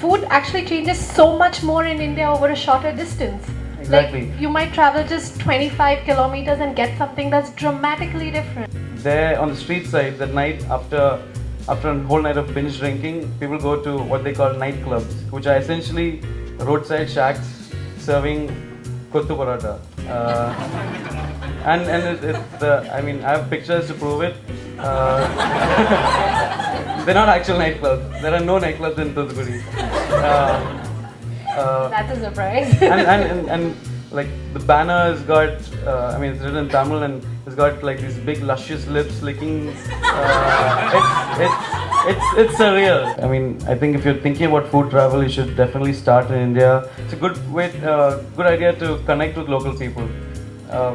food actually changes so much more in India over a shorter distance. Exactly. Like you might travel just 25 kilometers and get something that's dramatically different. There on the street side, at night after a whole night of binge drinking, people go to what they call nightclubs, which are essentially roadside shacks serving kottu paratha. I mean, I have pictures to prove it. They're not actual nightclubs. There are no nightclubs in Thoothukudi. That's a surprise. and like the banner has got, I mean, it's written in Tamil and it's got like these big luscious lips licking. It's surreal. I mean, I think if you're thinking about food travel, you should definitely start in India. It's a good idea to connect with local people.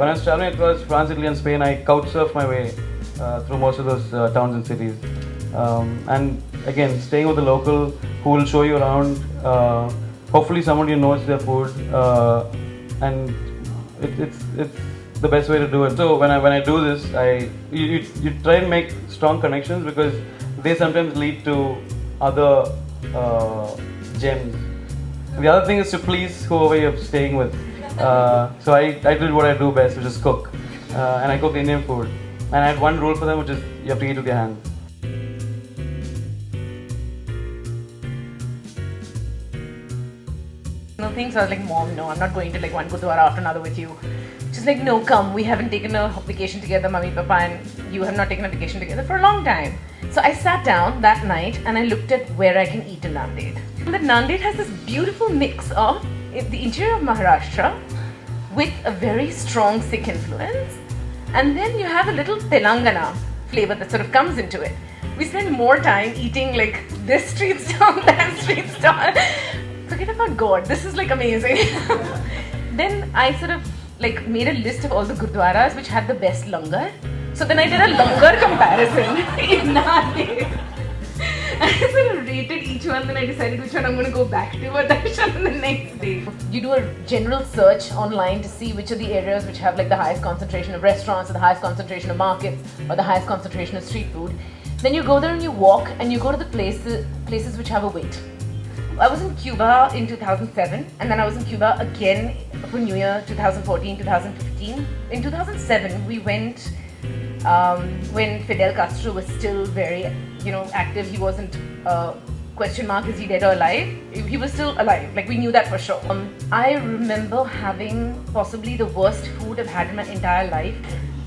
When I was traveling across France, Italy, and Spain, I couch surfed my way through most of those towns and cities. And again, staying with the local who will show you around. Hopefully, someone who knows their food, and it's the best way to do it. So when I do this, you try and make strong connections because they sometimes lead to other gems. And the other thing is to please whoever you're staying with. So I did what I do best, which is cook, and I cook Indian food. And I had one rule for them, which is you have to eat with your hands. No things. So I was like, Mom, no, I'm not going to like one Gurdwara after another with you. She's like, no, come. We haven't taken a vacation together, Mummy, Papa, and you have not taken a vacation together for a long time. So I sat down that night and I looked at where I can eat in Nanded. And that Nanded has this beautiful mix of the interior of Maharashtra with a very strong Sikh influence, and then you have a little Telangana flavor that sort of comes into it. We spend more time eating like this street stall, that street stall. Forget about God, this is like amazing. Then I sort of like made a list of all the Gurdwaras which had the best langar. So then I did a langar comparison in Nanded. I sort of rated each one, then I decided which one I'm going to go back to or darshan on the next day. You do a general search online to see which are the areas which have like the highest concentration of restaurants or the highest concentration of markets or the highest concentration of street food. Then you go there and you walk and you go to the places which have a wait. I was in Cuba in 2007 and then I was in Cuba again for New Year 2014, 2015. In 2007 we went when Fidel Castro was still very active. He wasn't question mark, is he dead or alive? He was still alive, like we knew that for sure. I remember having possibly the worst food I've had in my entire life.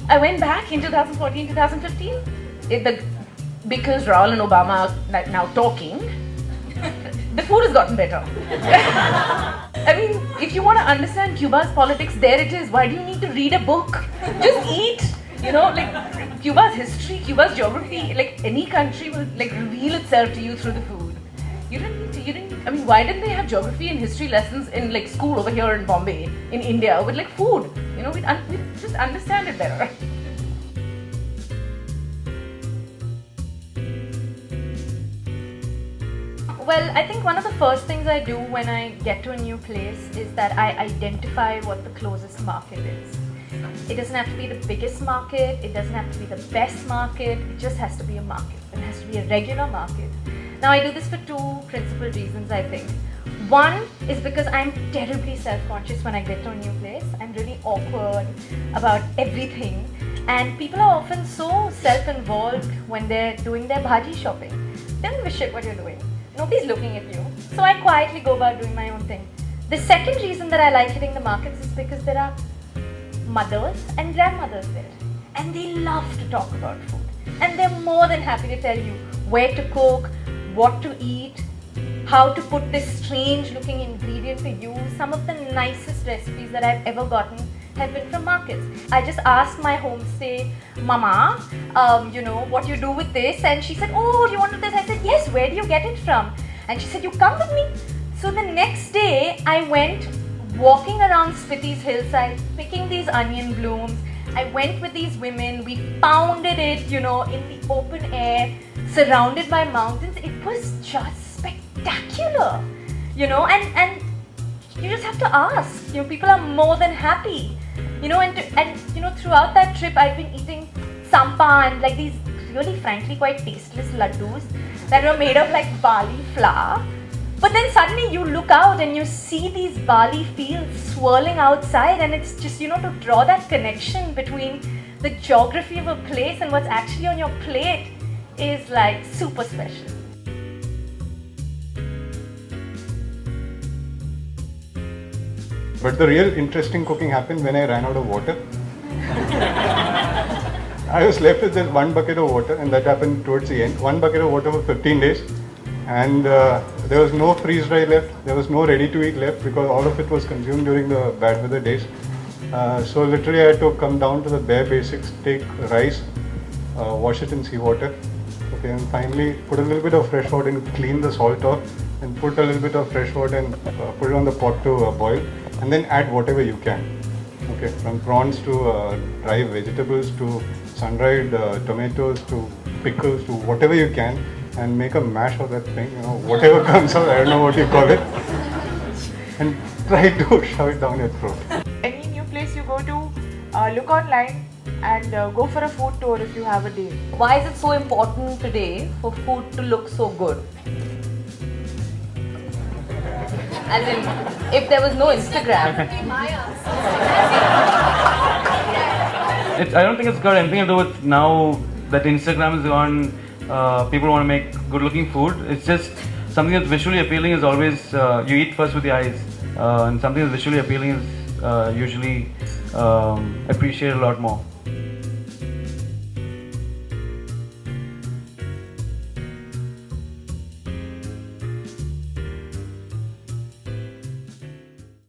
I went back in 2014, 2015 because Raul and Obama are now talking. The food has gotten better. I mean, if you want to understand Cuba's politics, there it is. Why do you need to read a book? Just eat. Like Cuba's history, Cuba's geography, like any country will like reveal itself to you through the food. I mean, why didn't they have geography and history lessons in like school over here in Bombay, in India, with like food? We'd just understand it better. Well, I think one of the first things I do when I get to a new place is that I identify what the closest market is. It doesn't have to be the biggest market, it doesn't have to be the best market, it just has to be a market. It has to be a regular market. Now I do this for two principal reasons, I think. One is because I'm terribly self-conscious when I get to a new place. I'm really awkward about everything, and people are often so self-involved when they're doing their bhaji shopping. They don't give a shit what you're doing. Nobody's looking at you. So I quietly go about doing my own thing. The second reason that I like hitting the markets is because there are mothers and grandmothers there, and they love to talk about food, and they're more than happy to tell you where to cook, what to eat, how to put this strange looking ingredient to use. Some of the nicest recipes that I've ever gotten have been from markets. I just asked my homestay mama, what you do with this, and she said, oh, do you want this? I said, yes, where do you get it from? And she said, you come with me. So the next day I went walking around Spiti's hillside, picking these onion blooms. I went with these women, we pounded it, in the open air, surrounded by mountains. It was just spectacular, and you just have to ask. People are more than happy, and throughout that trip I've been eating sampa and like these really frankly quite tasteless laddus that were made of like barley flour. But then suddenly you look out and you see these barley fields swirling outside, and it's just, to draw that connection between the geography of a place and what's actually on your plate is like super special. But the real interesting cooking happened when I ran out of water. I was left with just one bucket of water, and that happened towards the end. One bucket of water for 15 days. And there was no freeze dry left, there was no ready to eat left because all of it was consumed during the bad weather days. So literally I had to come down to the bare basics, take rice, wash it in seawater, okay, and finally put a little bit of fresh water and clean the salt off, and put a little bit of fresh water and put it on the pot to boil, and then add whatever you can. Okay, from prawns to dry vegetables to sun-dried tomatoes to pickles to whatever you can, and make a mash of that thing, whatever comes out, I don't know what you call it, and try to shove it down your throat. Any new place you go to, look online and go for a food tour if you have a day. Why is it so important today for food to look so good? As in, if there was no Instagram. I don't think it's got anything to do with now that Instagram is gone. People want to make good-looking food. It's just something that's visually appealing is always you eat first with the eyes, and something that's visually appealing is usually appreciated a lot more.